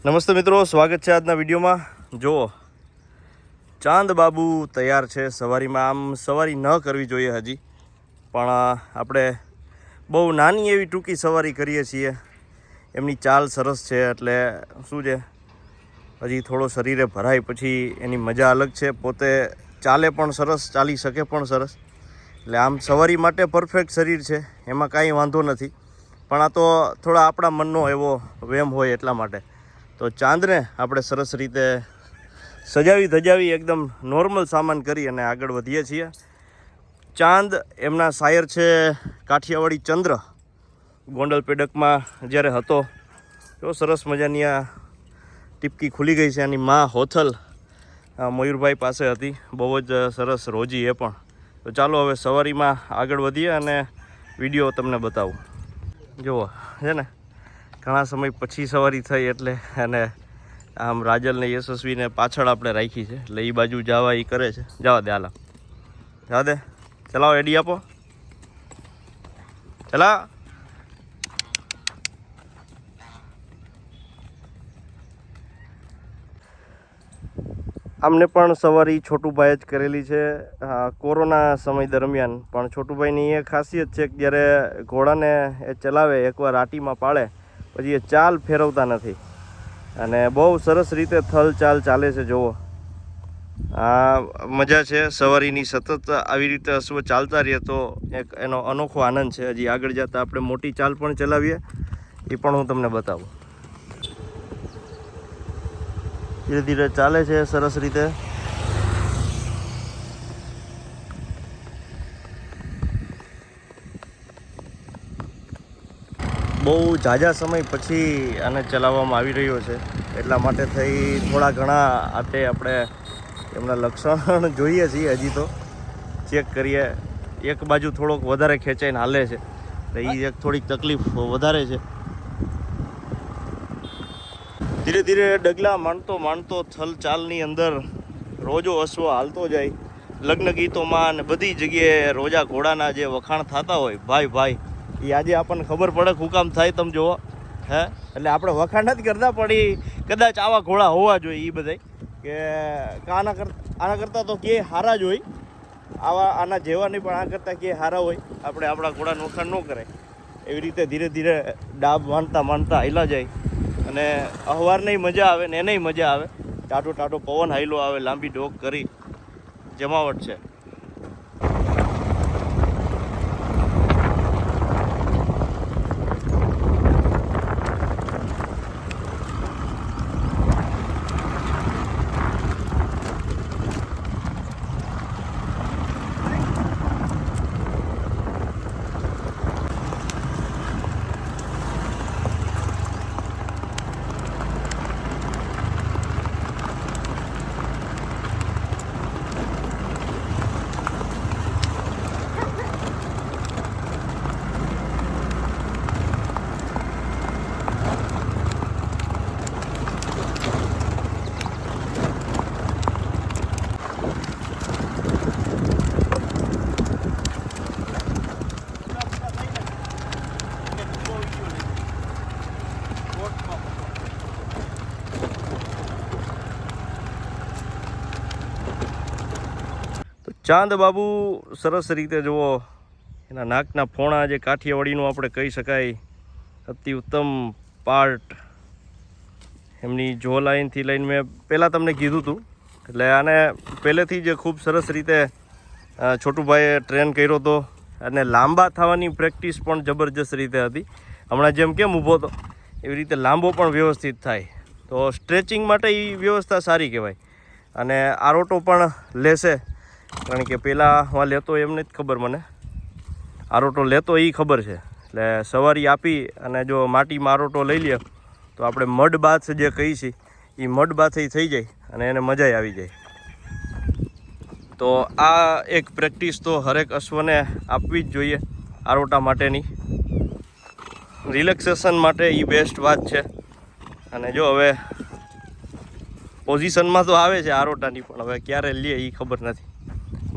નમસ્તે મિત્રો, સ્વાગત છે આજના વિડીયોમાં। જુઓ, ચાંદ બાબુ તૈયાર છે સવારીમાં। આમ સવારી ન કરવી જોઈએ હજી, પણ આપણે બહુ નાની એવી ટૂંકી સવારી કરીએ છીએ। એમની ચાલ સરસ છે, એટલે શું છે, હજી થોડો શરીરે ભરાય પછી એની મજા અલગ છે। પોતે ચાલે પણ સરસ, ચાલી શકે પણ સરસ, એટલે આમ સવારી માટે પરફેક્ટ શરીર છે, એમાં કાંઈ વાંધો નથી। પણ આ તો થોડા આપણા મનનો એવો વહેમ હોય એટલા માટે। તો ચાંદને આપણે સરસ રીતે સજાવી ધજાવી એકદમ નોર્મલ સામાન કરી અને આગળ વધીએ છીએ। ચાંદ એમના શાયર છે કાઠિયાવાડી ચંદ્ર। ગોંડલ પેડકમાં જ્યારે હતો તો સરસ મજાની આ ટીપકી ખુલી ગઈ છે। આની માં હોથલ મયુરભાઈ પાસે હતી, બહુ જ સરસ રોજી એ પણ। તો ચાલો હવે સવારીમાં આગળ વધીએ અને વિડીયો તમને બતાવું। જુઓ છે ને, ઘણા સમય પછી સવારી થઈ એટલે અને આમ રાજલને યશસ્વીને પાછળ આપણે રાખી છે, એટલે એ બાજુ જવા એ કરે છે। જવા દે, હાલા જવા દે, ચલાવો, એડી આપો, ચલા। આમને પણ સવારી છોટુભાઈ જ કરેલી છે કોરોના સમય દરમિયાન। પણ છોટુભાઈની એ ખાસિયત છે કે જ્યારે ઘોડાને એ ચલાવે, એકવાર આટીમાં પાડે પછી એ ચાલ ફેરવતા નથી અને બહુ સરસ રીતે થલ ચાલ ચાલે છે। જુઓ, આ મજા છે સવારીની। સતત આવી રીતે અશ્વ ચાલતા રહીએ તો એક એનો અનોખો આનંદ છે। હજી આગળ જતાં આપણે મોટી ચાલ પણ ચલાવીએ, એ પણ હું તમને બતાવું। ધીરે ધીરે ચાલે છે સરસ રીતે। બહુ ઝાઝા સમય પછી આને ચલાવવામાં આવી રહ્યો છે, એટલા માટે થઈ થોડા ઘણા આતે આપણે એમના લક્ષણ જોઈએ છીએ। હજી તો ચેક કરીએ, એક બાજુ થોડોક વધારે ખેંચાઈને હાલે છે, એટલે એ એક થોડીક તકલીફ વધારે છે। ધીરે ધીરે ડગલા માંડતો થલ ચાલની અંદર રોજો અશ્વ હાલતો જાય। લગ્ન ગીતોમાં અને બધી જગ્યાએ રોજા ઘોડાના જે વખાણ થતા હોય, ભાઈ એ આજે આપણને ખબર પડે શું કામ થાય, તમે જુઓ હે। એટલે આપણે વખાણ નથી કરતા, પણ એ કદાચ આવા ઘોડા હોવા જોઈએ એ બધાય, કે આના કરતાં તો કે હારા જ હોય, આના જેવા નહીં, પણ આ કરતાં કે હારા હોય। આપણે આપણા ઘોડાનું વખાણ ન કરાય, એવી રીતે ધીરે ધીરે ડાબ માંડતા હાલ્યા જાય અને અહવારને મજા આવે ને એને મજા આવે। ટાટો પવન હાઈલો આવે, લાંબી ડોક કરી જમાવટ છે। ચાંદ બાબુ સરસ રીતે જુઓ, એના નાકના ફોણા જે કાઠિયાવાડીનું આપણે કહી શકાય અતિ ઉત્તમ પાર્ટ, એમની જો લાઈનથી લઈને મેં પહેલાં તમને કીધું હતું। એટલે આને પહેલેથી જ ખૂબ સરસ રીતે છોટુભાઈએ ટ્રેન કર્યો હતો અને લાંબા થવાની પ્રેક્ટિસ પણ જબરજસ્ત રીતે હતી। હમણાં જેમ કેમ ઊભો હતો એવી રીતે લાંબો પણ વ્યવસ્થિત થાય, તો સ્ટ્રેચિંગ માટે એ વ્યવસ્થા સારી કહેવાય। અને આરોટો પણ લેશે, કારણ કે પહેલાં હું લેતો એમને જ ખબર, મને આરોટો લેતો એ ખબર છે। એટલે સવારી આપી અને જો માટીમાં આરોટો લઈ લે તો આપણે મડ બાથ જે કહી છીએ એ મડ બાથ થઈ જાય અને એને મજા આવી જાય। તો આ એક પ્રેક્ટિસ તો હરેક અશ્વને આપવી જ જોઈએ આરોટા માટેની। રિલેક્સેશન માટે એ બેસ્ટ વાત છે। અને જો હવે પોઝિશનમાં તો આવે છે આરોટાની, પણ હવે ક્યારે લે એ ખબર નથી।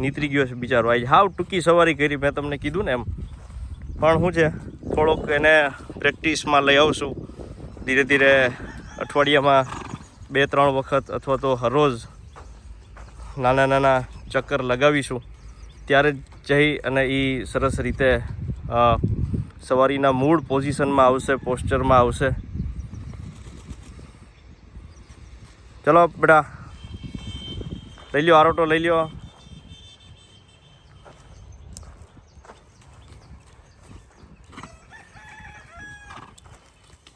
નીતરી ગયો છે બિચારો, આજે હાવ ટૂંકી સવારી કરી, મેં તમને કીધું ને એમ। પણ શું છે, થોડોક એને પ્રેક્ટિસમાં લઈ આવશું, ધીરે ધીરે અઠવાડિયામાં 2-3 વખત અથવા તો હરરોજ નાના નાના ચક્કર લગાવીશું, ત્યારે જઈ અને એ સરસ રીતે સવારીના મૂળ પોઝિશનમાં આવશે, પોસ્ચરમાં આવશે. ચલો બેટા, લઈ લ્યો આરોટો, લઈ લ્યો.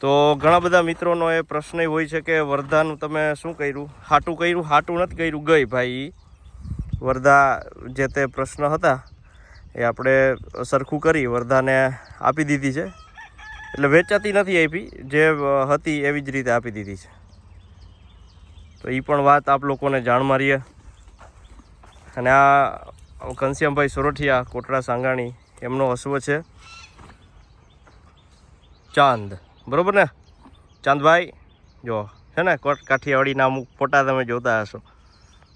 તો ઘણા બધા મિત્રોનો એ પ્રશ્ન હોય છે કે વર્ધાનું તમે શું કર્યું, હાટું નથી કર્યું. ગઈ ભાઈ વર્ધા જે તે પ્રશ્ન હતા એ આપણે સરખું કરી વર્ધાને આપી દીધી છે. એટલે વેચાતી નથી આપી, જે હતી એવી જ રીતે આપી દીધી છે. તો એ પણ વાત આપ લોકોને જાણમાં રહીએ. અને આ ઘનશ્યામભાઈ સોરઠિયા કોટડા સાંગાણી, એમનો અશ્વ છે ચાંદ. બરાબર ને ચાંદભાઈ? જો છે ને કાઠિયાવાડીના અમુક ફોટા તમે જોતા હશો,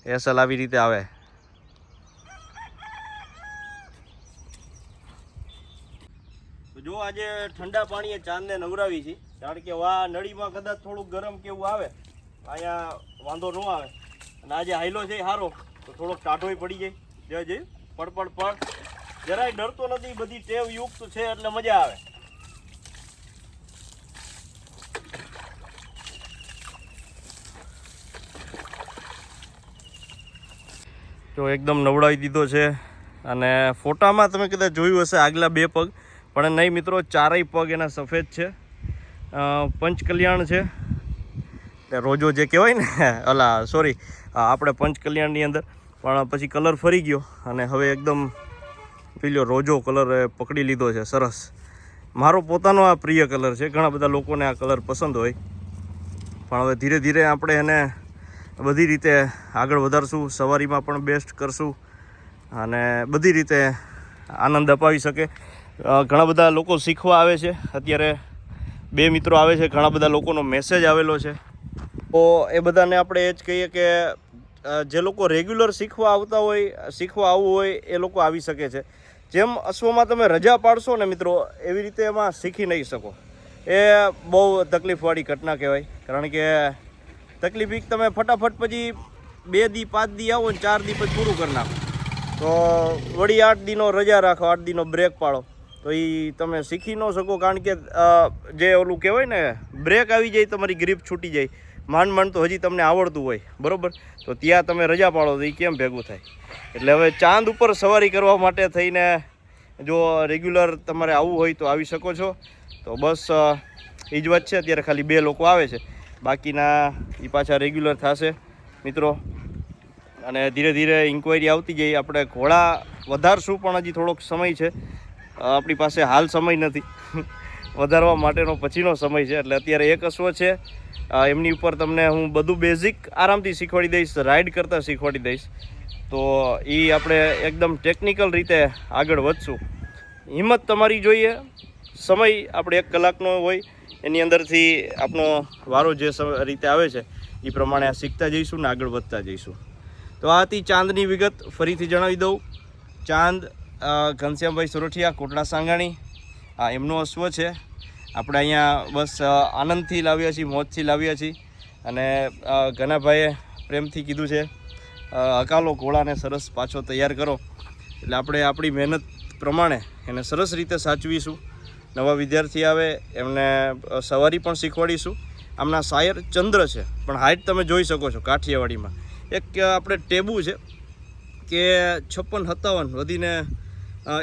એ અસલ આવી રીતે આવે. જો આજે ઠંડા પાણીએ ચાંદને નવરાવી છે, કારણ કે વા નળીમાં કદાચ થોડુંક ગરમ કેવું આવે, અહીંયા વાંધો ન આવે. અને આજે હાઈલો છે સારો, તો થોડોક ટાઢોય પડી જાય. જય પડ જરાય ડરતો નથી, બધી ટેવ યુક્ત છે એટલે મજા આવે. તો એકદમ નવડાવી દીધો છે. અને ફોટામાં તમે કદાચ જોયું હશે આગલા 2 પગ, પણ નહીં મિત્રો, 4ય પગ એના સફેદ છે. પંચકલ્યાણ છે, રોજો જે કહેવાય ને, આપણે પંચકલ્યાણની અંદર. પણ પછી કલર ફરી ગયો અને હવે એકદમ પેલો રોજો કલર પકડી લીધો છે. સરસ, મારો પોતાનો આ પ્રિય કલર છે. ઘણા બધા લોકોને આ કલર પસંદ હોય, પણ હવે ધીરે ધીરે આપણે એને બધી રીતે આગળ વધારશું, સવારીમાં પણ બેસ્ટ કરશું અને બધી રીતે આનંદ અપાવી શકે. ઘણા બધા લોકો શીખવા આવે છે. અત્યારે 2 મિત્રો આવે છે, ઘણા બધા લોકોનો મેસેજ આવેલો છે. તો એ બધાને આપણે એ જ કહીએ કે જે લોકો રેગ્યુલર શીખવા આવવું હોય એ લોકો આવી શકે છે. જેમ અશ્વમાં તમે રજા પાડશો ને મિત્રો, એવી રીતે એમાં શીખી નહીં શકો. એ બહુ તકલીફવાળી ઘટના કહેવાય. કારણ કે તકલીફ તમે ફટાફટ પછી 2 દી 5 દી આવો ને 4 દી પછી પૂરું કરી નાખો, તો વળી 8 દીનો રજા રાખો, 8 દીનો બ્રેક પાડો, તો એ તમે શીખી ન શકો. કારણ કે જે ઓલું કહેવાય ને, બ્રેક આવી જાય, તમારી ગ્રીપ છૂટી જાય, માંડ તો હજી તમને આવડતું હોય, બરાબર, તો ત્યાં તમે રજા પાડો તો એ કેમ ભેગું થાય. એટલે હવે ચાંદ ઉપર સવારી કરવા માટે થઈને જો રેગ્યુલર તમારે આવવું હોય તો આવી શકો છો. તો બસ એ જ વાત છે. અત્યારે ખાલી 2 લોકો આવે છે, બાકીના એ પાછા રેગ્યુલર થશે મિત્રો. અને ધીરે ધીરે ઇન્ક્વાયરી આવતી જાય. આપણે ઘોડા વધારશું, પણ હજી થોડોક સમય છે આપણી પાસે. હાલ સમય નથી, વધારવા માટેનો પછીનો સમય છે. એટલે અત્યારે એક અશ્વ છે, એમની ઉપર તમને હું બધું બેઝિક આરામથી શીખવાડી દઈશ, રાઈડ કરતાં શીખવાડી દઈશ. તો એ આપણે એકદમ ટેકનિકલ રીતે આગળ વધશું. હિંમત તમારી જોઈએ. સમય આપણે 1 કલાકનો હોય, એની અંદરથી આપણો વારો જે રીતે આવે છે એ પ્રમાણે આ શીખતા જઈશું ને આગળ વધતા જઈશું. તો આ હતી ચાંદની વિગત. ફરીથી જણાવી દઉં, ચાંદ ઘનશ્યામભાઈ સોરઠિયા કોટડા સાંગાણી, આ એમનો અશ્વ છે. આપણે અહીંયા બસ આનંદથી લાવ્યા છીએ, મોજથી લાવ્યા છીએ. અને ઘનાભાઈએ પ્રેમથી કીધું છે હકાલો ઘોડાને સરસ પાછો તૈયાર કરો. એટલે આપણે આપણી મહેનત પ્રમાણે એને સરસ રીતે સાચવીશું. નવા વિદ્યાર્થી આવે એમને સવારી પણ શીખવાડીશું. આમના શાયર ચંદ્ર છે, પણ હાઇટ તમે જોઈ શકો છો. કાઠિયાવાડીમાં એક આપણે ટેબુ છે કે 56-57 વધીને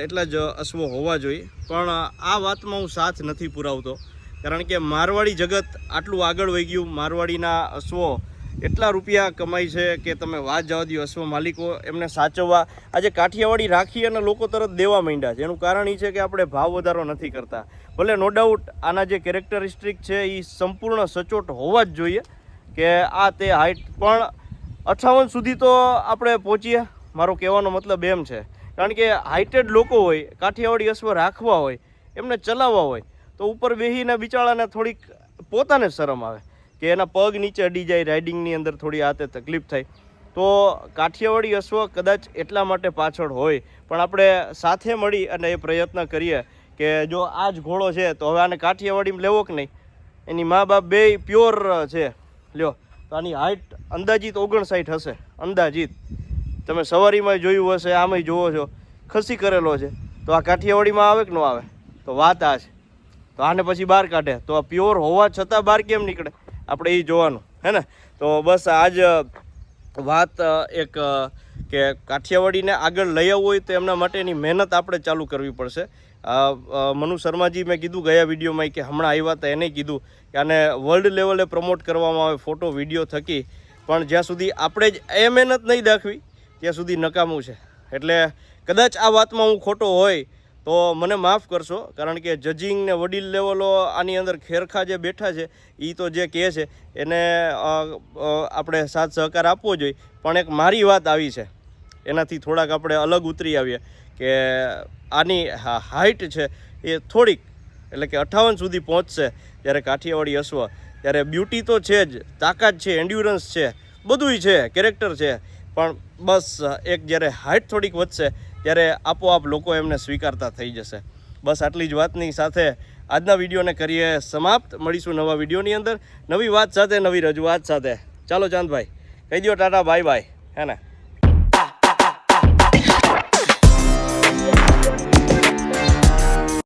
એટલા જ અશ્વો હોવા જોઈએ. પણ આ વાતમાં હું સાથ નથી પુરાવતો, કારણ કે મારવાડી જગત આટલું આગળ વહી ગયું. મારવાડીના અશ્વો એટલા રૂપિયા કમાય છે કે તમે વાત જવા દો. અશ્વ માલિકો એમને સાચવવા આજે કાઠિયાવાડી રાખી અને લોકો તરત દેવા માંડ્યા છે. એનું કારણ એ છે કે આપણે ભાવ વધારો નથી કરતા. ભલે નો ડાઉટ આના જે કેરેક્ટરિસ્ટિક છે એ સંપૂર્ણ સચોટ હોવા જ જોઈએ કે આ તે હાઇટ, પણ 58 સુધી તો આપણે પહોંચીએ. મારો કહેવાનો મતલબ એમ છે, કારણ કે હાઇટેડ લોકો હોય, કાઠિયાવાડી અશ્વ રાખવા હોય, એમને ચલાવવા હોય, તો ઉપર બેસીને બિચારાને થોડીક પોતાને શરમ આવે કે એના પગ નીચે અડી જાય, રાઇડિંગની અંદર થોડી આ તે તકલીફ થાય. તો કાઠિયાવાડી અશ્વ કદાચ એટલા માટે પાછળ હોય, પણ આપણે સાથે મળી અને એ પ્રયત્ન કરીએ કે જો આ જ ઘોડો છે તો હવે આને કાઠિયાવાડીમાં લેવો કે નહીં, એની મા બાપ બે પ્યોર છે. લ્યો તો આની હાઇટ અંદાજિત 59 હશે, અંદાજિત. તમે સવારીમાં જોયું હશે, આમાંય જોવો છો, ખસી કરેલો છે. તો આ કાઠિયાવાડીમાં આવે કે ન આવે? તો વાત આ છે. તો આને પછી બહાર કાઢે તો આ પ્યોર હોવા છતાં બહાર કેમ નીકળે, આપણે એ જોવાનું હે ને. તો બસ આજ વાત એક કે કાઠિયાવાડીને આગળ લઈ આવવું હોય તો એમના માટેની મહેનત આપણે ચાલુ કરવી પડશે. મનુ શર્માજી મેં કીધું ગયા વિડીયોમાં કે હમણાં આવ્યા હતા એને કીધું કે આને વર્લ્ડ લેવલે પ્રમોટ કરવામાં આવે ફોટો વિડીયો થકી, પણ જ્યાં સુધી આપણે જ એ મહેનત નહીં દાખવી ત્યાં સુધી નકામું છે. એટલે કદાચ આ વાતમાં હું ખોટો હોય તો મને માફ કરશો, કારણ કે જજિંગ ને વડીલ લેવલો આની અંદર ખેરખા જે બેઠા છે એ તો જે કહે છે એને આપણે સાથ સહકાર આપવો જોઈએ. પણ એક મારી વાત આવી છે એનાથી થોડાક આપણે અલગ ઉતરી આવીએ કે આની હાઇટ છે એ થોડીક એટલે કે 58 સુધી પહોંચશે જ્યારે કાઠિયાવાડી અશ્વ, ત્યારે બ્યુટી તો છે જ, તાકાત છે, એન્ડ્યુરન્સ છે, બધુંય છે, કેરેક્ટર છે. પણ બસ એક જ્યારે હાઇટ થોડીક વધશે ત્યારે આપોઆપ લોકો એમને સ્વીકારતા થઈ જશે. બસ આટલી જ વાતની સાથે આજના વિડીયોને કરીએ સમાપ્ત. મળીશું નવા વિડીયોની અંદર, નવી વાત સાથે, નવી રજૂઆત સાથે. ચાલો ચાંદભાઈ કહી દો ટાટા બાય બાય, હે ને.